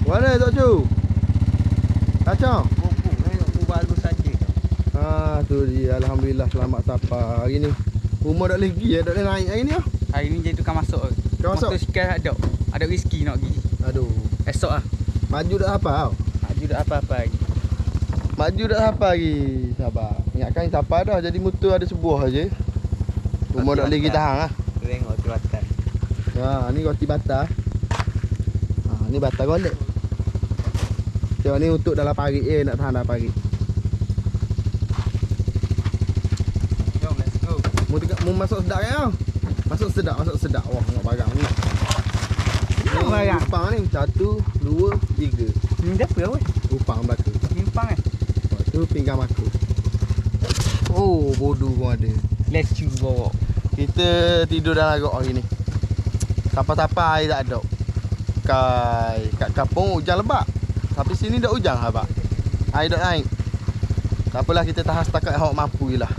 Mana Tok Cu? Kacau? Bubu baru saja. Tu dia. Alhamdulillah selamat sampai hari ni. Rumah tak boleh pergi, tak boleh naik hari ni ah. Hari ni jadi tukang masuk. Tukang masuk? Motosikal ada. Ada rezeki nak pergi. Aduh. Esok ah. Maju tak apa tau. Maju tak apa-apa lagi. Maju tak apa lagi. Sabar. Ingatkan siapa dah jadi motor ada sebuah aje. Rumah tak boleh kita hang ah. Tengok tu atas. Ni roti bata. Ni bata golek. Tengok ni untuk dalam parit nak tahan dalam parit. Jom, let's go. Mu masuk sedap kan kau? Masuk sedap. Wah, tengok barang ni. Tengok barang. Upang ni 1, 2, 3. Ni apa weh? Upang belaka. Simpang Lepas tu pinggang aku. Oh, bodoh pun ada. Let's choose bawa. Kita tidur dalam rok hari ni. Siapa-siapa air tak ada. Kat kampung hujan lebat. Tapi sini dah hujan habaq. Air dah naik. Tak apalah, kita tahan setakat awak mampu je lah.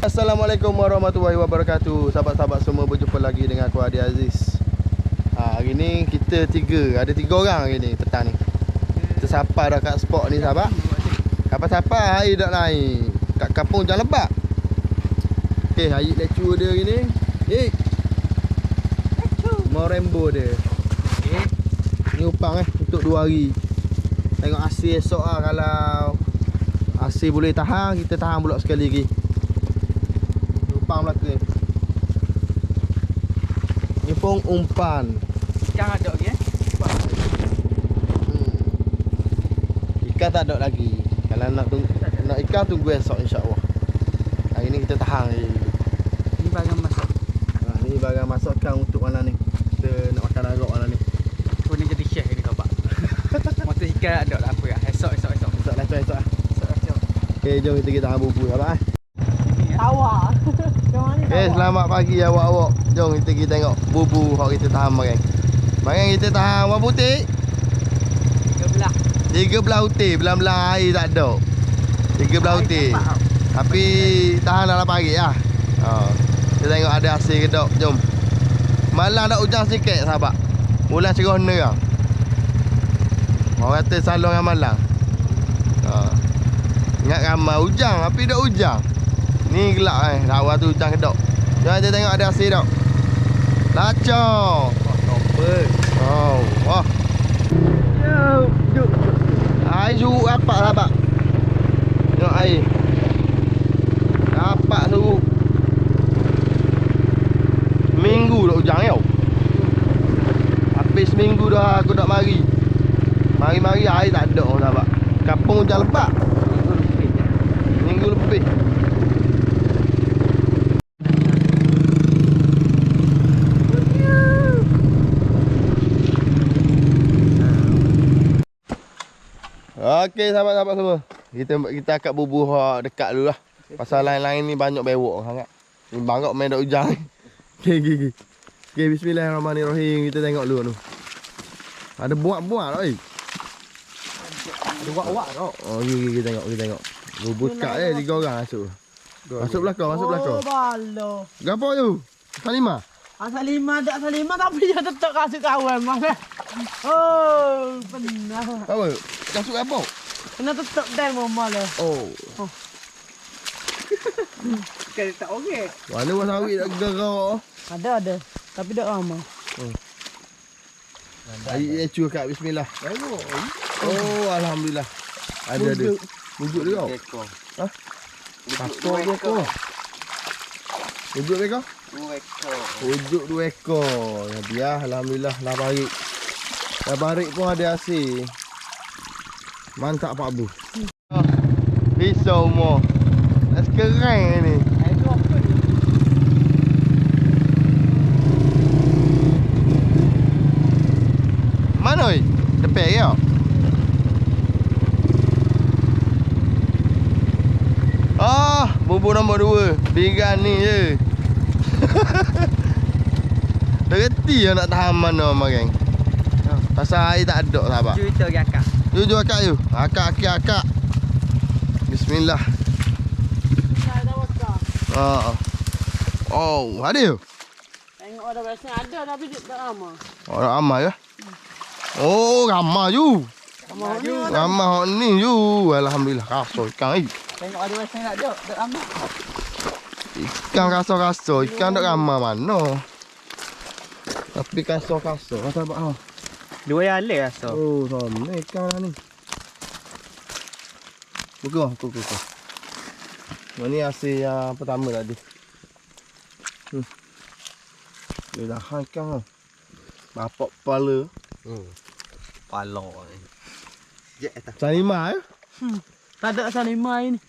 Assalamualaikum warahmatullahi wabarakatuh. Sahabat-sahabat semua, berjumpa lagi dengan aku Adi Aziz. Hari ni kita ada 3 orang hari ni petang ni. Kita sapa dah kat spot ni sahabat. Siapa-siapa air dah naik. Kat kampung hujan lebat. Air lecur dia hari ni. Mau rainbow dia. Ni upang untuk 2 hari. Tengok hasil esok lah. Kalau hasil boleh tahan, kita tahan pula sekali lagi. Upang belaka ni. Ni pun umpan. Ikan ada lagi Ikan tak ada lagi. Kalau nak ikan tunggu esok insya-Allah. Hari ni kita tahan je. Ni barang masuk. Ni barang masukkan untuk malam ni. Kita nak makan arok malam ni. Kau ni jadi chef ni kau pak. Motosikal ada lah apa ya. Esok. Esok lah. Okay, jom kita tahan bubur sahabat. Tawa. Selamat pagi awak-awak. Jom kita pergi tengok bubur hok kita tahan makan. Makan kita tahan warna putih. 13 putih, belah-belah air tak ada. 13 putih. Tapi tahan dalam pagi lah. Kita tengok ada hasil ke tak. Jom. Malam dah hujan sikit sahabat. Bulan cerah nerang. Orang kata salong dengan malang. Ingat ramai hujan, tapi dah hujan. Ni gelap lawa tu hujan ke tak. Jom kita tengok ada hasil tak. Lacau. Wah. Air surut rapat sahabat. Tengok air. Rapat surut. Minggu dah hujan tau. Habis minggu dah aku nak mari. Mari-mari air tak ada sahabat. Kampung hujan lebat. Minggu lebih. Okey sahabat-sahabat semua. Kita akak bubuh dekat dulu lah. Pasal lain-lain ni banyak bewok sangat. Ni bangkok main dak hujan. Okey. Okey, bismillahirrahmanirrahim. Kita tengok dulu tu. Ada buat-buat oi. Ada buat-buat tau. Kita tengok. Bubuh dekat 3 orang masuk. Masuk belakang. Oh, balo. Gapo tu? Salimah. Salimah tapi dia tetap kasih kawan mana. Oh, benar. Apa? Kasut apa? Kena tetap demo malah. Oh. Kan tak okey. Mana wasawi dah gerak. Ada. Tapi dak lama. Air lecur kat bismillah. Oh, alhamdulillah. Ada. Bujuk dia kau. Hah? Pasal dia kau. Bujuk dia kau? 2 ekor. Bujuk 2 ekor. Ya biar alhamdulillah dah barik. Dah barik pun ada hasil. Mantap Pak Bu. Pisau mo. Dah sekerang ni. Itu apa ni? Mana oi? Tepek ya? Bubur nombor 2. Pinggan ni je. Dah reti nak tahan mana makan. Pasal air tak ada sahabat. Cerita ke akak. Jujur akak you. Akak. Bismillah. Oh, ada you? Tengok ada biasa ada tapi tak lama. Orang amal ke? Oh, ramah you. Maju. Ramah ni you. Alhamdulillah kasar ikan ni. Tengok ada wes nak jauh. Tak ramah. Ikan kasar-kasar, ikan tak ramah mana. Tapi kasar-kasar, kata apa? Dua yang alih rasa. Oh, sama ikan lah ni. Buka. Ini hasil yang pertama tadi. Dia dah ikan lah. Bapak kepala. Pala ni. Jek atas. Salima ya? Tak ada salima ini.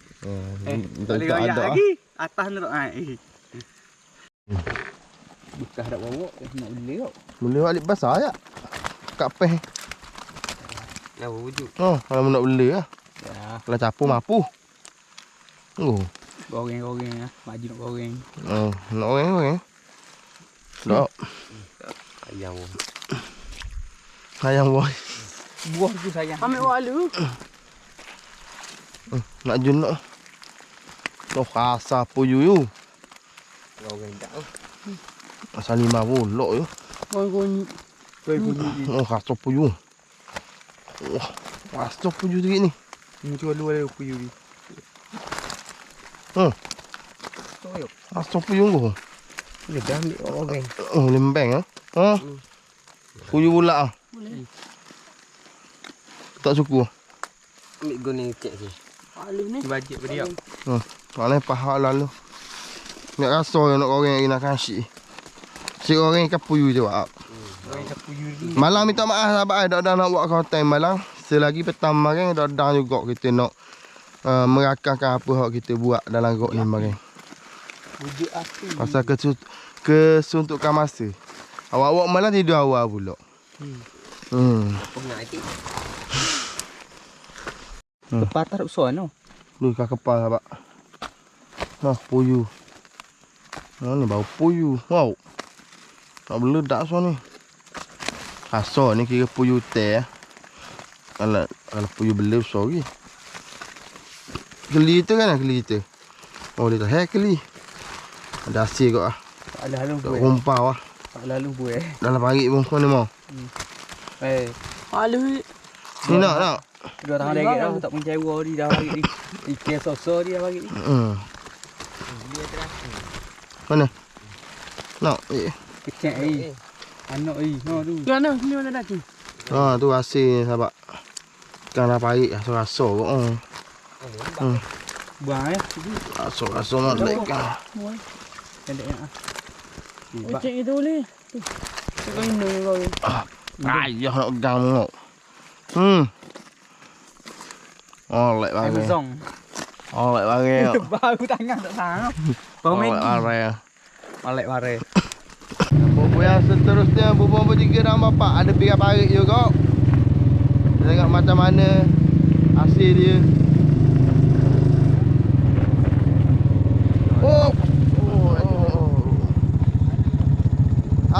Boleh royak lagi. Atas ni tak naik. Bekas dak bawa nak beli kau. Boleh balik basah ya? Kat peh. Dah wujud. Oh, kalau nak beli lah. Ya. Kalau capur mampu. Oh. Goreng-goreng ah. Maju nak goreng. Oh, nak orang. Tak. Ayam boy. Buah tu sayang. Ambil walu. Nak jun nak. Noh kasar puyu you. Goreng dak. Asal 5 pulak you. Goreng. Oh, kasar puyu. Wah, kasar puyu sikit ni. Muncul luar dia puyu ni. Kasar puyu ko. Dia dah ambil goreng. Oh, lembeng ah. Ha? Puyu pula ah. Boleh. Tak suku. Ambil goreng kek tu. Walu ni. Bajet beriak. Mana pahak lalu. Nak rasa nak goreng lagi nak kasih. Si goreng ikan puyu je buat. Goreng puyu ni. Malang minta maaf sahabat dah nak buat konten malang. Selagi petang maring dah juga kita nak merakamkan apa hak kita buat dalam gok ni maring. Wujud api. Pasal kesuntukan masa. Awak-awak malam tidur awal pula. Pengat sikit. Lepas tak usah no. Ni ikan kepal sahabat. Nah, puyu. Ni bau puyu. Wow. Tak meledak so ni. Kasar ni kira puyu teh. Kalau puyu beli besar lagi. Keli tu kan keli kita. Oh dia tak keli. Ada hasil kot ah. Tak lalu Tak buat. rumpau ah. Tak lalu buat. Dalam pagi pun kau ni mau. Walu. Ni nak. 2 tahun lagi dah tak pun cewa dia dah bagi ni. Ikan sosok dia bagi ni. Dia terasa. Mana? Nak. Kecek ai. Anak ai. No tu. Mana? Ni mana dah tu? Ha tu hasil sahabat. Ikan dah pagi rasa-rasa kot. Buang ya. Rasa-rasa nak ikan. Pendek ah. Cek itu boleh. Tu. Kau ini kau. Ayah nak pegang tengok. Olek bagi. Amazon. Olek bagi. Baru tangan tak sangat. Baru main. Olek bare. Bubu yang seterusnya bubur bertiga dan bapak ada pihak parit juga. Tengok macam mana hasil dia. Oh.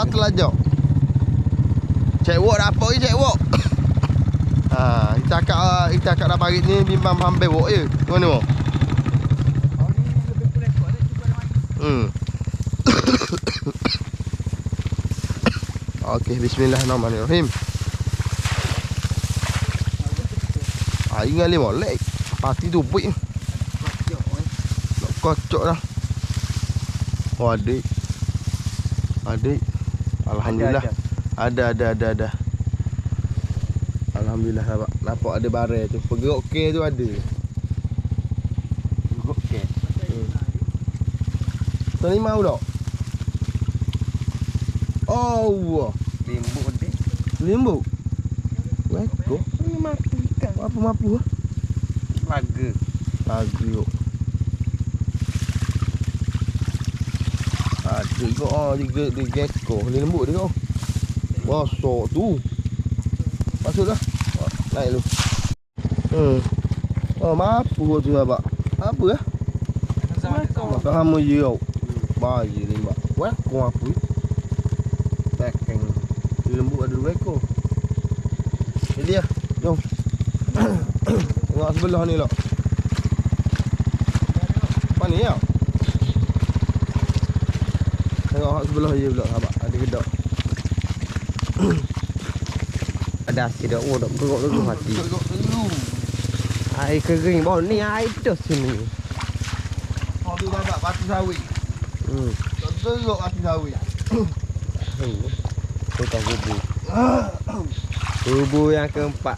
Telajak. Cek wok dah apa ni cek wok. Kita akak dah parit ni bimbang hampir wok je. Mana wok? Okey, bismillahirrahmanirrahim. Ingat lima lek. Pati tu buik. Nak kocok dah. Oh, adik. Alhamdulillah. Ada. Alhamdulillah sahabat. Nampak ada barang tu. Pergerok ke tu ada. Guguk ke. Terima tak? Oh, Limbu dia. limbu. Weko. Mati ikan. Apa-apa? Laga. Lagi yuk. Ada kok dia gecko. Ni lembut dia kau. Wah, sok tu. Masuklah. Naik lu. Oh, mampu tu abak. Apa ah? Tak lama je kau. Bayi ni mbak. Wah, kau apa? Packing. Ni lembut ada 2 ekor. Ini dia. Jom. Tengok sebelah ni lah. Apa ni ya? Tengok sebelah je pula sahabat. Ada gedak. Ada asyik dah. Oh, dah gerok hati. Gerok dulu. Air kering bawah ni air dah sini. Oh tu babak batu sawit. Gerok batu sawit. Kita bubu. Bubu yang keempat.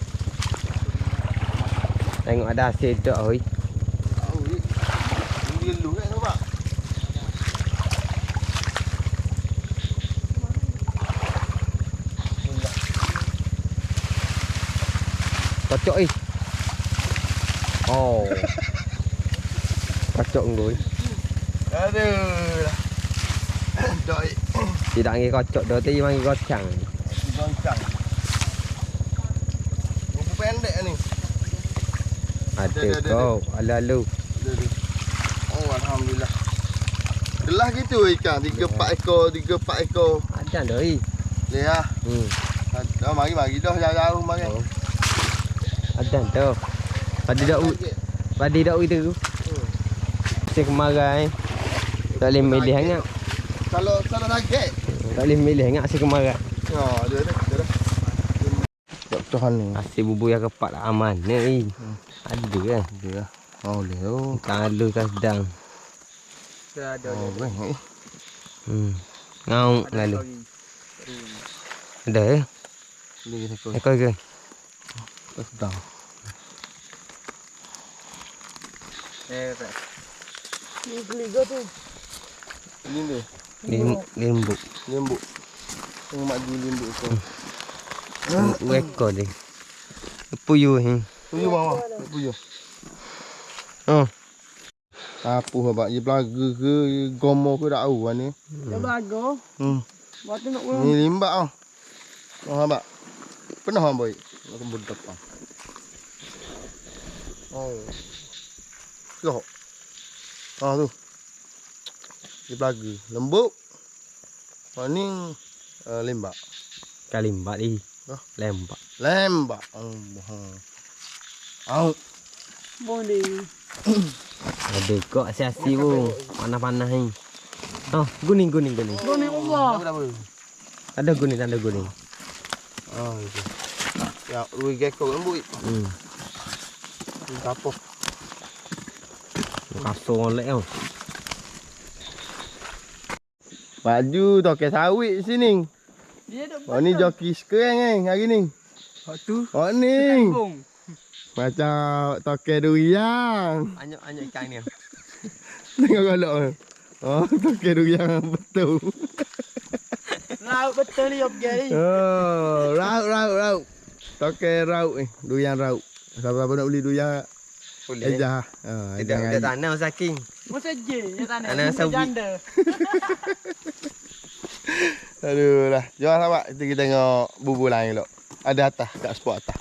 Tengok ada asyik dah oi. Dia lu kan babak. Kocok Oh. Kocok ngui. Aduh. Doi. Tidak ngi kocok dah tu mari gocang. Goncang. Buku pendek ni. Ada kau. Lalu. Oh alhamdulillah. Gelah gitu ikan 3-4 ekor, 3-4 ekor. Ada dah oi. Lihat. Dah mari dah jauh-jauh mari. Oh. Ada dah. Padi dak itu. Si kemarai. Tak boleh milih sangat. Kalau target. Tak boleh milih sangat si kemarai. Ya, dia dah. Dok Tuhan ni. Asyik bubu yang keempat lah aman ni. Ada kan? Dia. Oh, boleh tu. Kalau kan sedang. Ada. Oh, baik. Ngau lalu. Ada eh? Ni ekor. Ekor ke? Sedang. Ni geliga tu. Ini dia. Limbuk. Limbuk. Tengok mak dulu limbuk tu. Ekor dia. Puyuh ni. Puyuh bawah. Puyuh. Apa habak je belaga ke gomo ke tak tahu ni. Dia belaga. Buat nak ulang. Ni limbak ah. Oh habak. Pernah hang boy. Aku budak ah. Oh. Loh. Ah tu. Dia belaga. Lembut. Oh ni limbak. Kalimbak ni. Hah? Lembak. Lembak. Au. Boleh. Ada kok asyik-asyik pun. Panas-panas ni. Oh, guning. Goni Allah. Berapa? Ada guning. Ah itu. Ya, rugi gekok lembut. Kapok. Kasur oleh tau. Baju toke sawit sini. Dia dah Oh ni joki sekarang hari ni. Waktu Oh ni. bung. Macam toke durian. Anyok ikan ni. Tengok golok ni. Oh toke durian betul. Raut betul ni objek ni. Oh raut. Toke raut ni. Durian raut. Siapa-siapa nak beli durian. Ejah. Tidak tanam saking. Masa je dia tanah. Tanah sawi. Janda. Aduh lah. Jom sahabat. Kita tengok bubur lain dulu. Ada atas kat spot atas.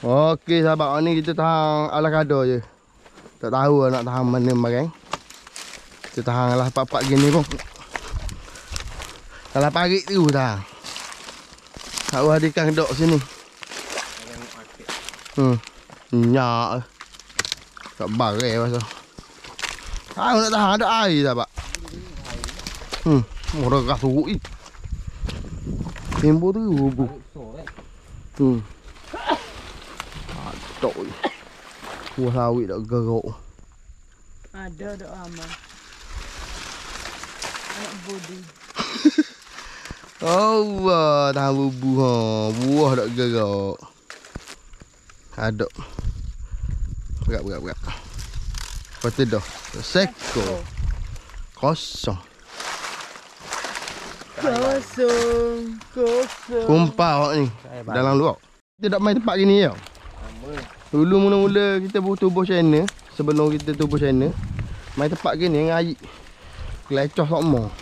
Okey sahabat, ni kita tahan ala kado je. Tak tahu nak tahan mana barang. Kita tahan alah pak-pak gini pun. Kalau pagi tu dah. Tak ada ikan dok sini. Nyak. Tak barai pasal. Tahu nak tahan ada air sahabat. Murah kasut ni. Tempo tu bubu. Trời, cua sawit đã gerok. Ada aman. Anak bodi. Allah, dah buah ha. Buah dak gerok. Ada. Berat. Lepas tu dah. Sekor. Kosong. Kumpah awak ni. Dalam luar. Kita tak main tempat gini tau. Dulu mula-mula kita tubuh channel. Sebelum kita tubuh channel. Main tempat gini dengan air. Kelecoh sama.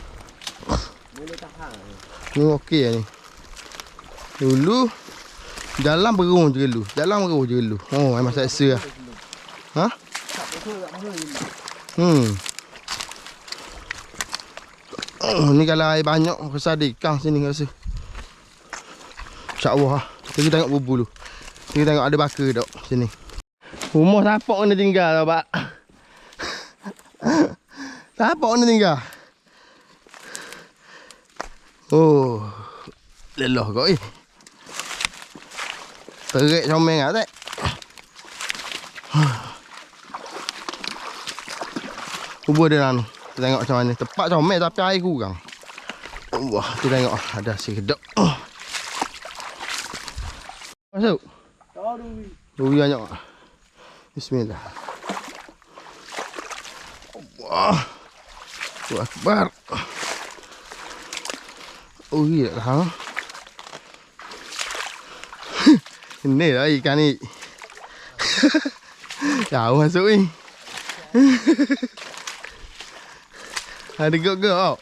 Boleh tahan. Ni okey lah ni. Dulu jalan berung je dulu. Oh, memang seksa lah. Ha? Ni kalau air banyak rasa ada ikan sini rasa. InsyaAllah lah. Kita tengok bubu dulu. Kita tengok ada baka tak sini. Rumah tapak kena tinggal tau pak. Tapak kena tinggal. Oh. Lelah kau Terik comel lah tak? Kubur dia lah. Kita tengok macam mana. Tempat comel tapi air kurang. Wah, kita tengok ada si kedok. Masuk. Duri banyak. Bismillah. Wah. Allahu Akbar. Oh iya lah. Ini lah ikan ni. Jauh masuk ni. Ada gok-gok.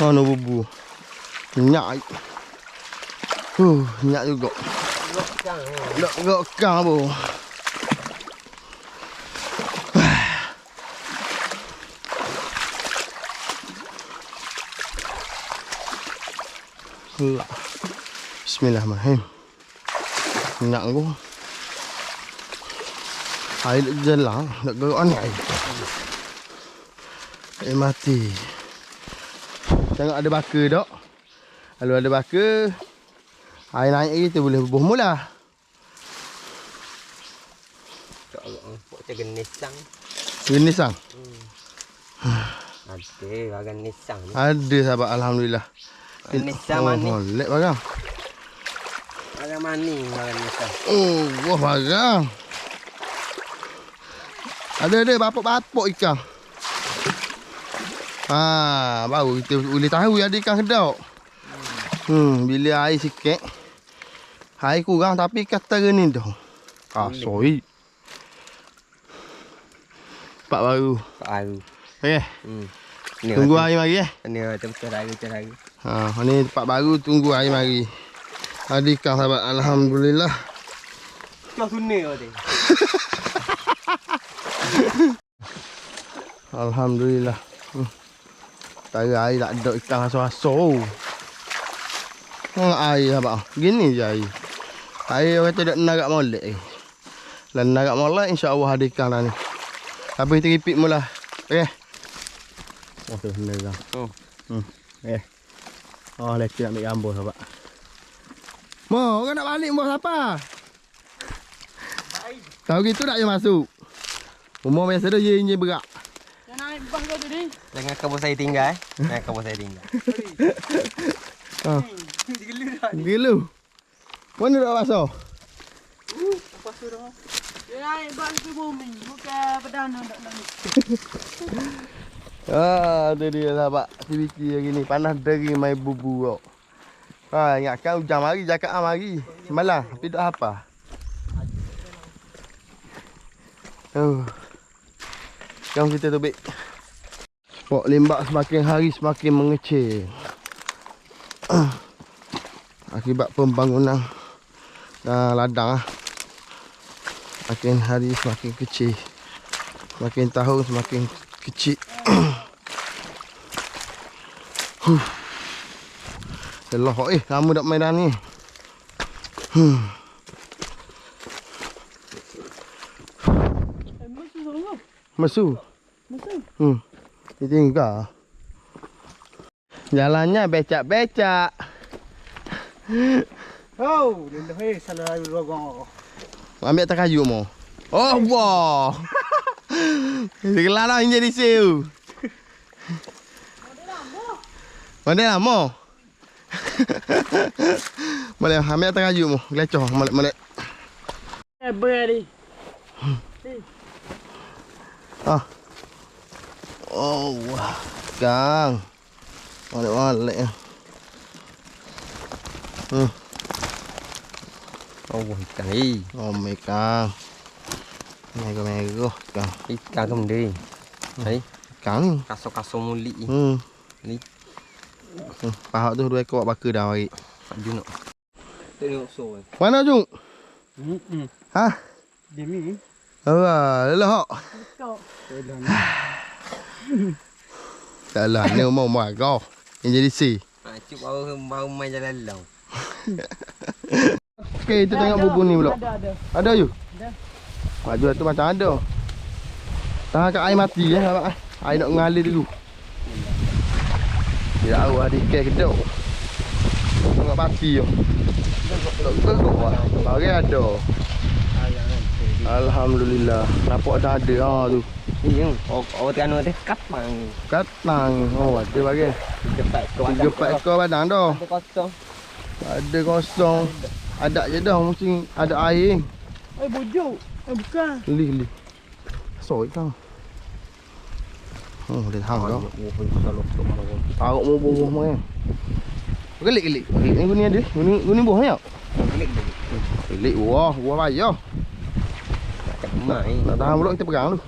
Oh no bubu. Minyak. Minyak juga. Gok kang bu. Bismillahirrahmanirrahim. Minyak aku. Air jelang, nak gerok ni air. Air mati. Tengok ada baka tak? Kalau ada baka, air naik kita boleh bubuh mula. Tak nampak macam genisang. Genisang? Ada bagan nisang ni. Ada sahabat, alhamdulillah. Genisang manis. Molek bagang. Bagan manis, bagan nisang. Oh, wah bagang. Ada bapuk-bapuk ikan. Baru kita boleh tahu ada ikan kedok. Bila air sikit. Air kurang tapi kata ni dah. Soi. Pak baru. Okey. Tunggu air mari Ni betul hari. Ni tempat baru tunggu air mari. Ada ikan sahabat, alhamdulillah. Kau tunai kau tengok. Alhamdulillah. Tara air tak ada ikan asal-asal. Air sahabat. Gini je air. Air orang kata tak narak molek. Lah narak molek insya-Allah ada ikan dah ni. Tapi kita repeat mula. Okey. Oh tu benar. Okey. Oh leceh ambil gambar sahabat. Mo, orang nak balik mo siapa? Tahu gitu tak je masuk. Umur biasa dah je berak. Jangan naik bang kau tu ni. Jangan kabur saya tinggal Jangan kabur saya tinggal. Gelu dah. Gelu. Mana dah basuh? Basuh dah. Dia naik bang tu bumi. Bukan perdana tak naik. Tu dia sahabat. CBT hari ni panas dari mai bubu kau. Ingatkan hujan mari, cakap mari. Semalam tapi tak apa. Jom kita tubik. Pok limbak semakin hari semakin mengecil. Akibat pembangunan ladang. Makin hari semakin kecil. Makin tahun semakin kecil. Lelah lama tak main dah ni. Mesu. Dia tinggal. Jalannya becak-becak. Oh, dia salah logong. Ambil atas kayu mo. Oh, wah. Segelar dah jadi siu. Mana lama? Boleh ambil atas kayu mu. Gelecoh molek. Beri. Ah. Oh, wah. Kang. Molek ya. Oh, ikan ni. Oh, Kang. Mego Kang. Ikan tu mending. Hai, Kang. kaso-kaso muli. Ni. Pahak tu 2 ekor baka dah mari. Aju nak. Tengok so. Mana Jung? Ha? Dia ni. Lelah hok. Tak lah, ni mau kau. Yang jadi si. Cuk baru main jalan long. Okey, kita tengok bubur ni pula. Ada. Ada you? Ada. Maju tu macam ada. Tahan kat air mati abang. Air nak mengalir dulu. Dia tahu ada ikan kedok. Tengok mati tu. Teguk lah. Bagi ada. Alhamdulillah. Nampak dah ada tu. Ni orang Terengganu tu kapang. Katang. Oh, ada bagi. 3-4 ekor badang dah. Ada kosong. Ada kosong. Ada je dah mesti ada air. Bujuk. Bukan. Geli. Soi kang. Oh, dia hang dah. Tarik mu buah mai. Gelik. Ni guni ada. Guni buah ya. Gelik buah payah. Mai. Nak tahan pula kita pegang tu.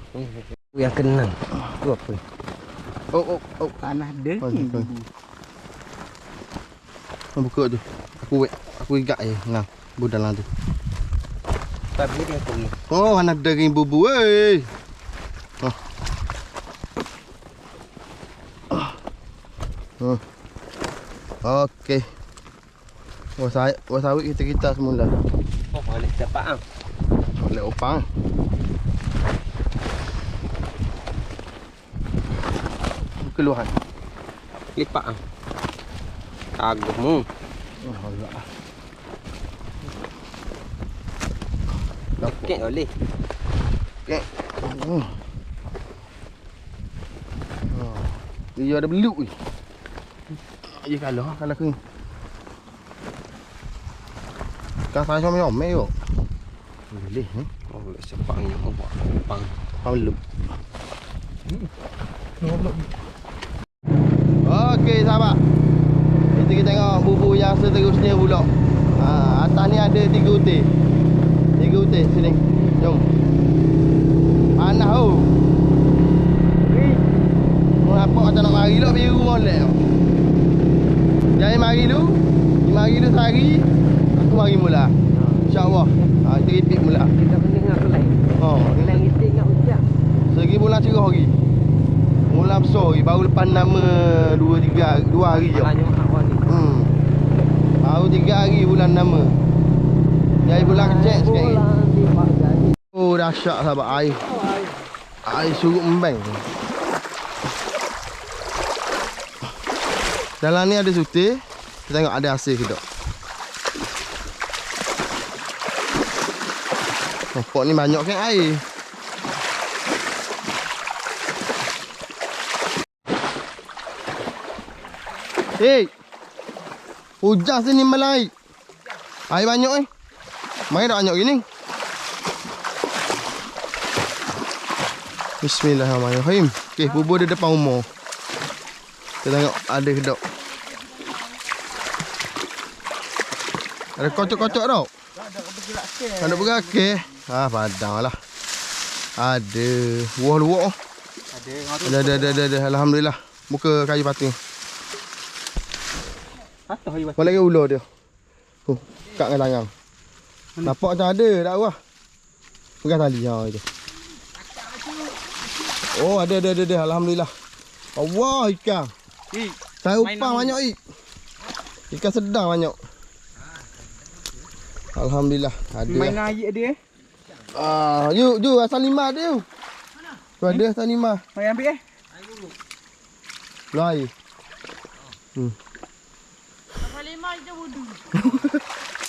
Yang kenang. Tu apa? Oh. Tanah dia. Buka tu. Aku ikat je nang budalang tu. Tapi dia pergi. Oh, anak daging bubu weh. Okey. Wasawit kita semula. Oh, boleh cepat ah. Boleh opang. Keluhan. Lipat ah. Kagum. Oh, Allah. Okey boleh. Okey. Dia ada beluk ni. Dia kalau ke. Kan saya sama om yo. Boleh ni. Oh, boleh cepat ni buat pang. Belum. Okey sahabat. Kita tengok bubur yang seterusnya pula. Atas ni ada 3 utir. 3 utir sini. Jom. Panas tu. Nampak macam nak mari lah biru molek tau. Jangan mari tu. Mari tu sehari. Aku mari mula. InsyaAllah. Kita repeat mula. Kita kena dengan lain. Lain kita ingat hujan. Segi bulan cerah lagi. Mula besar lagi. Baru lepas nama 2 hari je. Malahnya awal ni. Baru 3 hari bulan nama. Jadi bulan kecil sikit. Oh, dahsyat sahabat air. Air surut membang. Dalam ni ada sutir. Kita tengok ada hasil ke tak. Nampak ni banyak kan air. Hei. Hujan sini malam air. Air banyak Mari dah banyak gini. Bismillahirrahmanirrahim. Okey, bubur di depan rumah. Kita tengok ada kedok. Ada kocok-kocok tau. Ada bergerak ke? Padang lah. Ada buah luak. Ada. Alhamdulillah. Muka kayu pating. Boleh ke ular dia? Kat dengan tangan. Nampak macam ada tak wah. Pegang tali itu. Oh, ada. Alhamdulillah. Allah ikan. Saya upang banyak ikan sedang banyak. Alhamdulillah ada. Main air dia. You asal 5 ada you. Mana? Tu ada asal 5. Mari ambil Lu air. Asal 5 je wudu.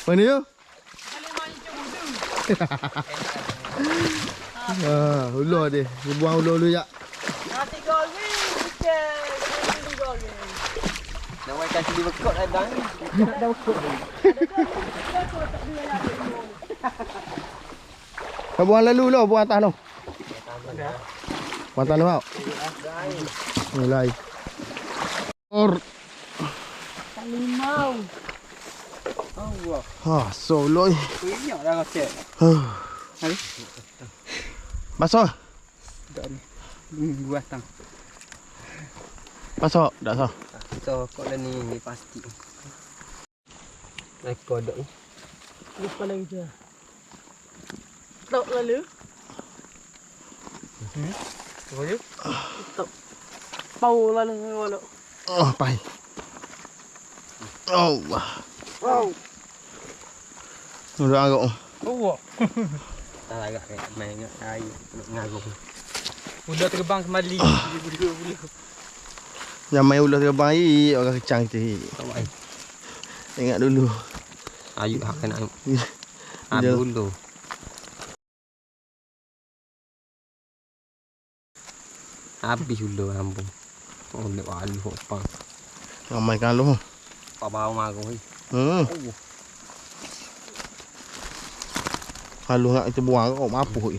Mana you? Asal 5 je wudu. Ular dia. Dia buang ular dulu ya. Nanti goreng. Nak buat kasi di bekot dah bang. Dah bekot. Kau buang lalu lo, buang atas lo. Buang atas lo kau. Mulai. Limau. Allah. Ha, solo. Banyak dah rasa. Hari. Basah. Dah ni. Buah tang. Basah, dak sah. So kau dah ni pasti. Naik kodok ni. Lupa lagi dia. Tok lalu. Boleh? Tok. Pau lalu lalu. Oh, pai. Oh, wah. Wow. Udah agak. Oh. Tak agak main ingat air nak ngagung. Udah terbang kembali. Bulu. Yang main ulah terbang air, orang kecang tu. Tak baik. Ingat dulu. Ayuk hak kena ayuk. Dia- Habis dulu. Habis dulu ambung. Oh, nak walu apa? Ramai kan lu. Apa bau magung ni? Kalau nak kita buang kau mampu.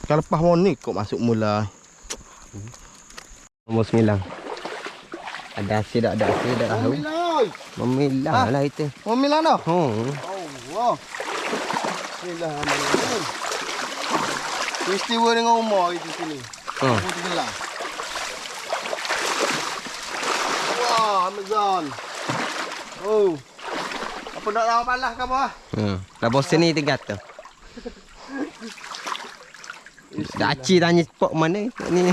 Kalau lepas monik kau masuk mula. Nombor 9. Ada asyik tak ada asyik tak tahu. Memilah lah itu. Momilan dah. Oh. Allah. Bismillahirrahmanirrahim. Peristiwa dengan umar itu sini. Oh. Aku tenggelam. Wah, Amazon. Oh. Apa nak lawan palas ke apa? Dah bosan ni tergata. Dah aci tanya spot mana ni.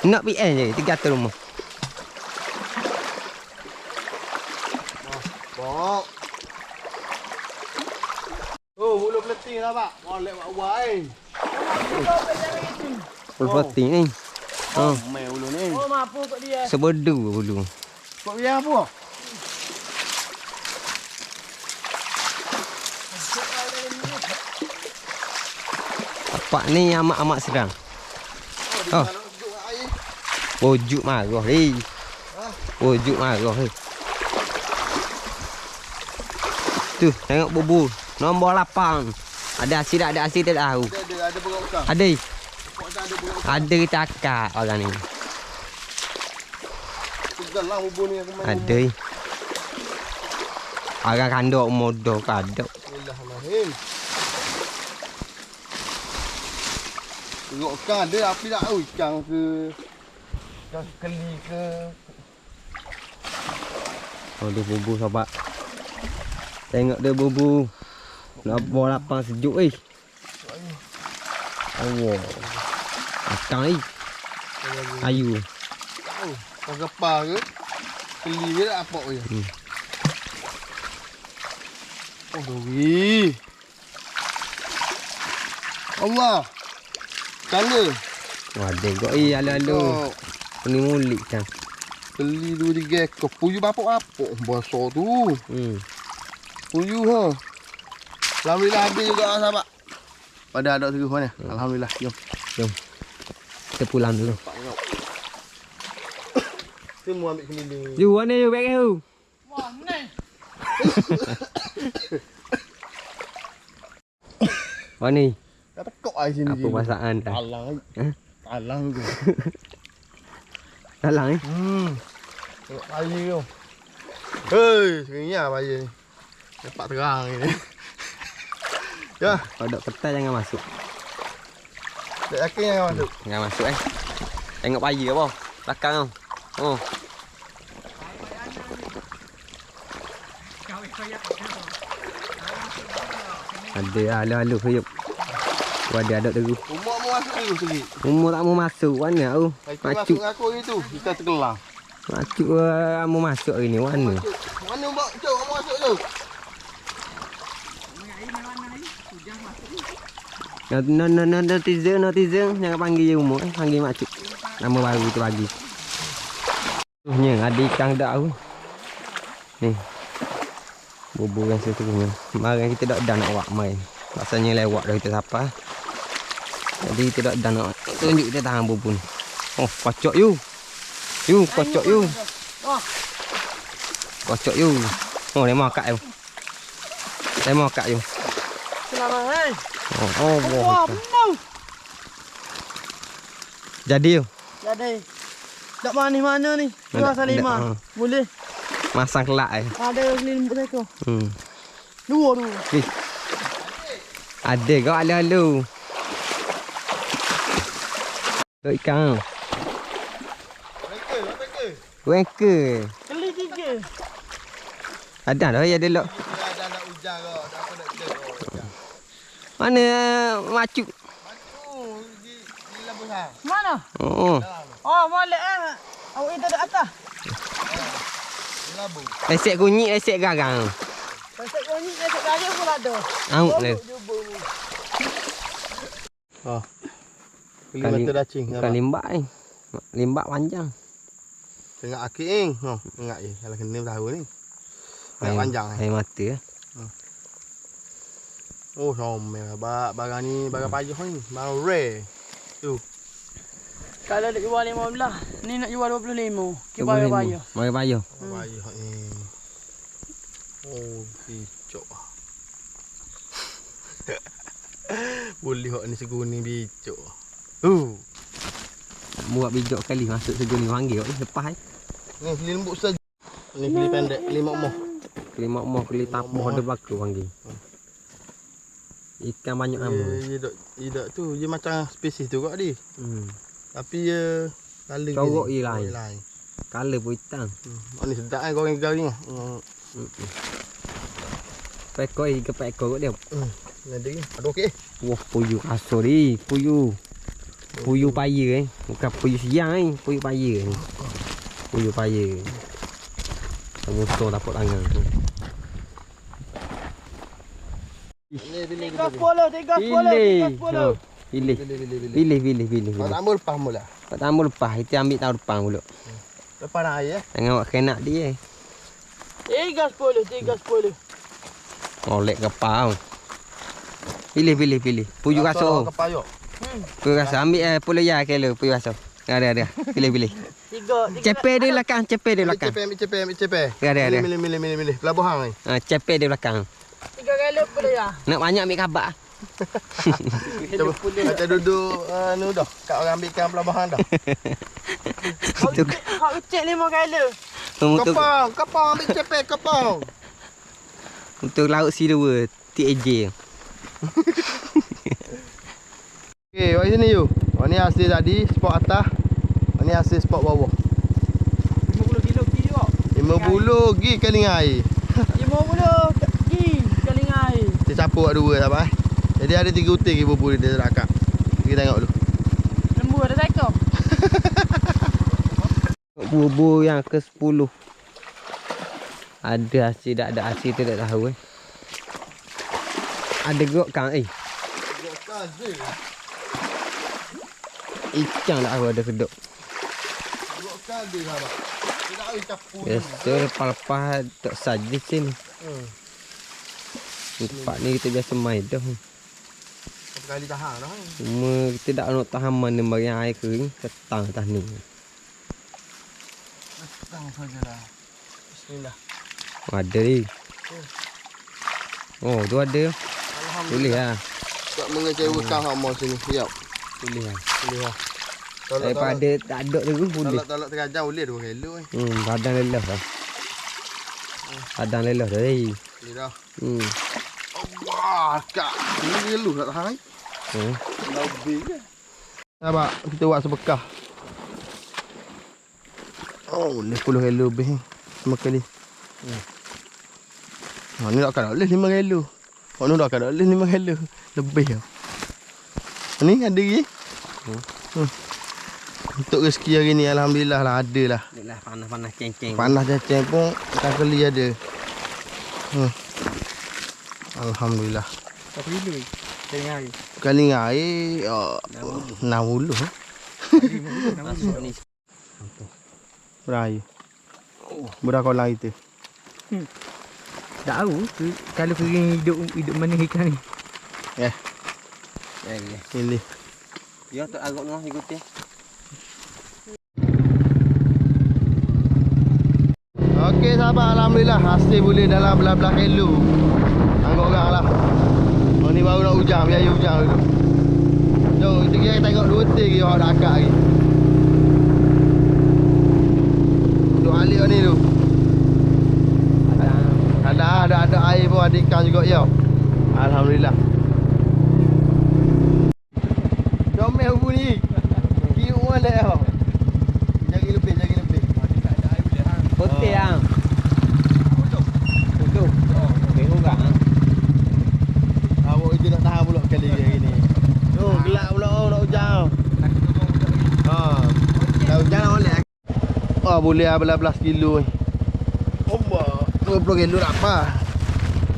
Nak PN je, tergata rumah. Bok. Oh, bulu peleting dah pak. Molek buat uai. Pulpoti ni. Oh, Main bulu ni. Oh, mampu kat dia. sebedu dulu. Kau biar apa? Tapak ni amat-amat serang. Oh. Wujud marah ni. Wujud marah ni. Tu, tengok bubu. Nombor 8. Ada asyik tak? Ada asyik tak tahu. Ada berat besar. Ada. Pok tak ada berat besar. Ada takak orang ni. Tegal lah bubur ni aku main. Ada. Orang kandok modal kadok. Bismillahirrahmanirrahim. Tengok kan ada api tak tahu ikan ke. Ikan keli ke. Oh, dia bubu sobat. Tengok dia bubu. Nombor 8 sejuk eh. Allah. Akang ni. Ayu. Oh, kau gepar ke? Keli ke tak apa je. Oh, doi. Allah. Kala. Wah, ada kok alu-alu. Oh, Ni mulik kan. keli 2-3 ekor. Puyuh bapuk-bapuk. Besar tu. Puyuh ha. Alhamdulillah ada juga lah sahabat. Pada ada terus mana? Alhamdulillah. Jom. Kita pulang dulu. Tengok. Semua ambil keliling. Ju, mana you bag tu? Wah, ni. Oh ni. Dah tekok ai sini. Apa pasangan dah? Alang. Alang tu. Dalang ni. Tengok payah tu. Hei, seringnya payah ni. Dapat terang ni. Ya, Kalau dok petai jangan masuk. tak yakin jangan masuk. Jangan masuk eh. Tengok payah apa? Belakang kau. Oh. Ada alu-alu huyup. Ada ada terus. Umur mau masuk dulu sikit. Umur tak mau masuk mana tu? Itu Macuk. masuk aku hari tu. Kita tergelang. Macuk mau masuk hari ni mana? Mana mbak? Cok, kamu masuk tu. Netizen jangan panggil je umur panggil macuk. Nama baru tu bagi. Tuhnya ada ikan dak tu. Ni. Bubur yang seterusnya. Kemarin kita dak dah nak buat main. Rasanya lewat dah kita siapa. Jadi kita dak dah nak tunjuk kita tahan bubur ni. Oh, pacok you. Yu, kocok yu. Oh. Kocok yu. Oh, dia mau akak yu. Dia mau akak yu. Selamat hai. Oh, Wah, benar. Jadi yu. Jadi. Tak mana ni? Dua salima. Boleh. Masang kelak Ada lembut satu. Dua. Ada kau alu-alu. Tu ikan. Wengke. Kali 3. Ada dah ya delok. Dah nak hujan kau. Dah apa nak hujan. Mana macuk? Di labuh hang. Mana? Oh. Oh, molek Awak itu dekat atas. Di labuh. Esek kunyit, esek garang. Pasal kau ni dekat gaya pun ada. Au le. Oh. Kelima tu dah cing. Bukan limbak ni. Limbak panjang. Tengah aking. Oh, tengah je. Kalau kena tahu ni. Panjang. Air mata. Oh, somel. Barang ni barang payah ni. Barang rare. Tu. Kalau nak jual 15, ni nak jual 25. Kita bayar. Bayar. Payah ni. Oh, bicok. Boleh hok ni seguni bicok. Buat bijak kali masuk seguni panggil ni lepas Ni beli lembut saja. Ni beli pendek 5 moh. Keli mak moh keli tapoh ada baku panggil. Ikan banyak amu. Dia dak tu, dia macam spesies tu kok di. Tapi dia color Corok je lain. Color pun hitam. Ni sedap kan goreng-goreng. Pekoi ke pekoi dia. Ada ni. Ada okey. Wah, puyuh kasar ni. Puyuh paya bukan puyuh siang puyuh paya ni. Puyuh paya. Musuh dapat tangan. Pilih. 30. Pilih. Kau tak ambil lepas mula. Tak tambah lepas, itu ambil tahun depan pula. Lepas nak air Jangan awak kena dia. 310. Molek kepau. Pilih. Puyuh kasar. Kepayok. Puyuh kasar ambil pula ya kilo puyuh kasar. Ada. Pilih. 3. Cepet dia belakang. Ambil cepet. Ada. Milih. Pelabuhan ni. Cepet dia belakang. 3 kali pula ya. Nak banyak ambil kabak. Macam duduk anu dah. Kat orang ambil ikan pelabuhan dah. Kau cek 5 kali. Kapang ambil cepet kapang. Untuk laut C2 TAJ. Okey, awak sini you. Awak ni hasil tadi spot atas. Awak ni hasil spot bawah. 50 kilo kilo. 50 gi kali dengan air. 50 kali air. Dia capur kat dua sahabat Jadi ada 3 uting ibu-ibu dia dekat. Kita tengok dulu. Lembu ada sekor. Bubur yang ke-10. Ada hasil tak ada hasil tu tak tahu Ada gok kang Ikan tak tahu ada kedok. Biasa lepas-lepas tak saja sini. Tempat ni kita biasa main dah. Satu kali tahan dah. Cuma kita tak nak tahan mana bagi air kering ketang atas ni. Tahan sajalah. Bismillah. Ada ni. Oh, tu ada. Boleh lah. Tak mengecewakan hak mau sini. Siap. Boleh lah. Boleh lah. Daripada tak ada tu pun boleh. Tolak terajam boleh 2 kilo ni. Padang lelah dah. Padang lelah dah ni. Boleh dah. Hmm. Allah, kak. Ini kilo tak tahan ni. Lebih ke? Nampak, kita buat sebekah. Oh, boleh 10 kilo lebih ni. Semua kali. Ni takkan boleh 5 kilo. Ni takkan boleh 5 kilo. Lebih lah. Ni ada lagi. Untuk rezeki hari ni alhamdulillah lah ada lah. Adalah panas-panas ceng-ceng. Panas ceng pun tak kali ada. Alhamdulillah. Berapa kilo ni? Kali air. Kali dengan air 60. Masuk ni. Berair. Berapa kolam kita? Tak tahu kalau kering hidup mana ikan ni. Pilih. Ya tak agak noh ikuti. sahabat, alhamdulillah hasil boleh dalam belah-belah kilo. Anggap orang lah. Oh ni baru nak hujan, biar hujan dulu. Jom kita kira tengok 2 tik lagi orang dah akak lagi. Duk alik ni tu. Ada air pun, ada ikan juga ya. Alhamdulillah. Comel bunyi. Kiu mana ya? Jagi lebih. Putih ah. Tutup. Tengok tak? Awak itu nak tahan pula kali ni. Tu gelap pula nak hujan. Ha. Dah hujan nak boleh. Oh boleh belas kilo ni. Ombak. 20 kilo tak apa.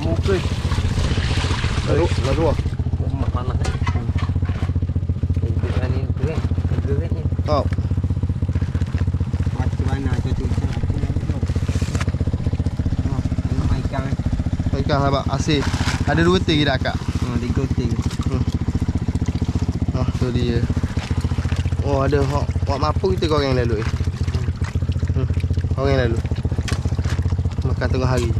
Mungkin. Lalu. Mak panas. Ini ni keren. Keren ni. Oh. Macam mana tu ikan aku nak. Oh, ini ikan. Ikan sahabat asyik. Ada 2 tik dah akak. 3 tik. Oh tu dia. Oh ada hok mampu kita goreng lalu. Goreng lalu. Makan tengah hari.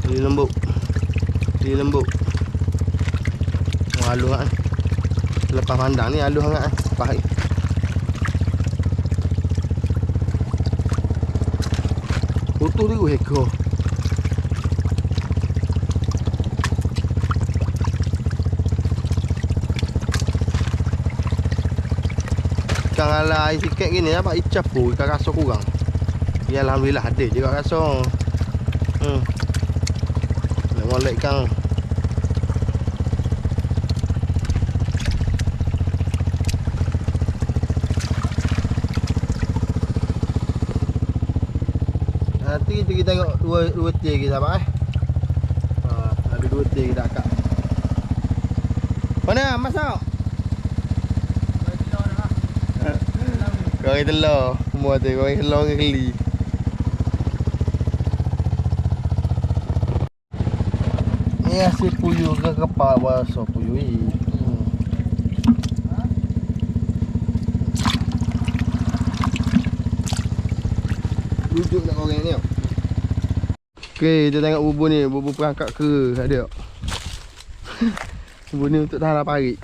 Dia lembut. Oh halus kan. Lepas pandang ni halus sangat kan. Pahit. Utuh tu ekor. Ikan ala air sikit gini dapat icap pun ikan rasa kurang. Ya alhamdulillah ada juga rasa. Nak molek ikan. Nanti kita tengok 2 tik lagi sahabat ada 2 tik dah akak. Mana masak? Goreng telur. Semua tu goreng telur dengan keli. Ni hasil puyuh ke kepal bahasa puyuh ni. Duduk nak goreng ni. Okey, kita tengok bubur ni, bubur perangkap ke ada. Bubur ni untuk tahan parit.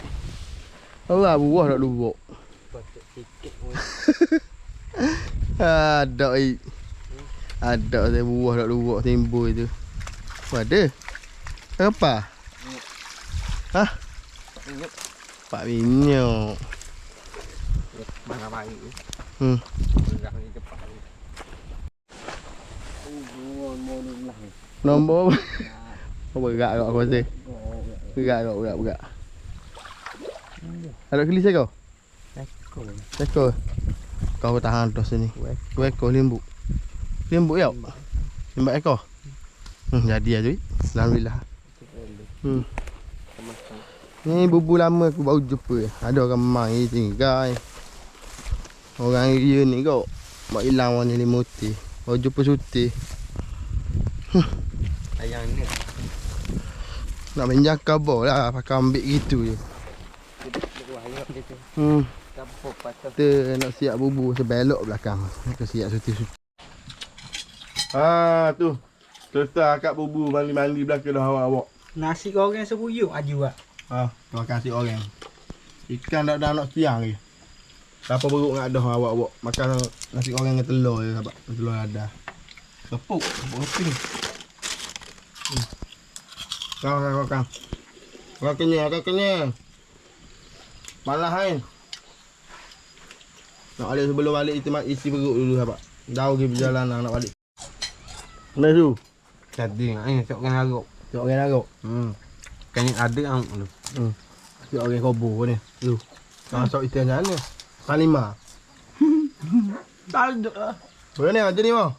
Allah buah tak lubuk. Ada saya buah tak lubuk timbul tu. Ada. Apa? Hah? 4 minyak. Mana baik. Gerak ni cepat. Nombor berat kau rasa. Berat. Ada kelis kau? Ekor. Kau tahan tu sini. 2 ekor lembu. Lembu ya? Lembu ekor. Jadi aja. Alhamdulillah. Ni bubur lama aku baru jumpa. Ada orang mai tinggal. Orang dia ni kau mak hilang warna limoti. Baru jumpa suti. Ayang ni. Nak minjak kabur lah pakai ambil gitu je. Kita nak siap bubur sebelok belakang. Nak siap suti-suti. Tu. Selesai akak bubur mandi-mandi belakang dah awak-awak. Nasi goreng sebuyuk aju ah. Terima kasih orang. Ikan dah nak siang lagi. Siapa beruk nak dah awak-awak. Makan nasi goreng dengan telur je sahabat. Telur ada. Tepuk roti ni. Kau. Kau kenyang. Malah kan. Nak balik sebelum balik isi perut dulu sahabat. Jauh pergi perjalanan nak balik. Mana tu? Jadi ni sok kan garuk. Tengok orang narok. Kan ni ada ang tu. Tengok orang kobo ni. Tu. Masuk istian sana. Salima. Tak ada. Boleh ni jadi mau.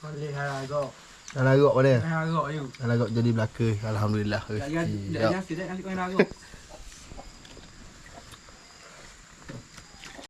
Boleh haragok. Dah narok pada. Haragok you. Dah narok jadi belaka. Alhamdulillah. Dah nasi dah nasi kau haragok.